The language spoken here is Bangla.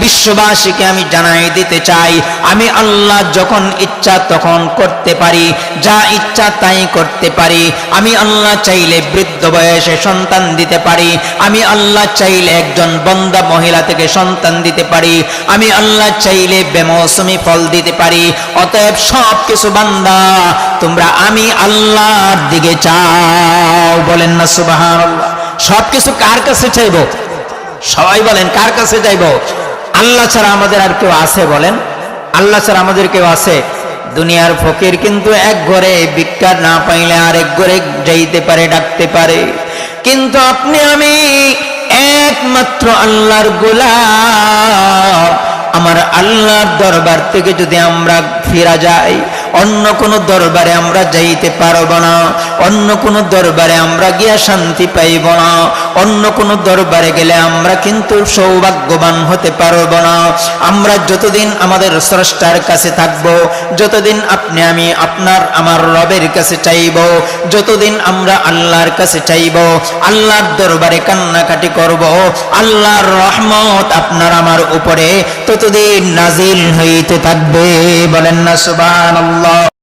বিশ্ববাসীকে আমি জানাই দিতে চাই, আমি আল্লাহ যখন ইচ্ছা তখন করতে পারি, যা ইচ্ছা তাই করতে পারি। আমি আল্লাহ চাইলে বৃদ্ধ বয়সে সন্তান দিতে পারি, আমি আল্লাহ চাইলে একজন বন্দা মহিলা থেকে সন্তান দিতে পারি, আমি আল্লাহ চাইলে বেমৌসুমি ফল দিতে পারি। অতএব সব কিছু বান্দা তোমরা আমি আল্লাহর দিকে চাও, বলেন না সুবহানাল্লাহ। সবকিছু কার কাছে চাইবো? সবাই বলেন কার কাছে চাইবো? আল্লাহ ছাড়া আমাদের আর কেউ আছে? বলেন আল্লাহ ছাড়া আমাদের কেউ আছে? দুনিয়ার ফকির কিন্তু এক ঘরে ভিক্ষা না পাইলে আরেক ঘরে যাইতে পারে, ডাকতে পারে, কিন্তু আপনি আমি একমাত্র আল্লাহর গোলাম। আমার আল্লাহর দরবার থেকে যদি আমরা ফিরা যাই, অন্য কোন দরবারে আমরা যাইতে পারবো না, অন্য কোন দরবারে আমরা গিয়া শান্তি পাইব না, অন্য কোন দরবারে গেলে আমরা কিন্তু সৌভাগ্যবান হতে পারবো না। আমরা যতদিন আমাদের স্রষ্টার কাছে থাকবো, যতদিন আপনি আমি আপনার আমার রবের কাছে চাইব, যতদিন আমরা আল্লাহর কাছে চাইব, আল্লাহর দরবারে কান্নাকাটি করব, আল্লাহর রহমত আপনার আমার উপরে ততদিন নাজিল হইতে থাকবে, বলেন না সুবহানাল্লাহ।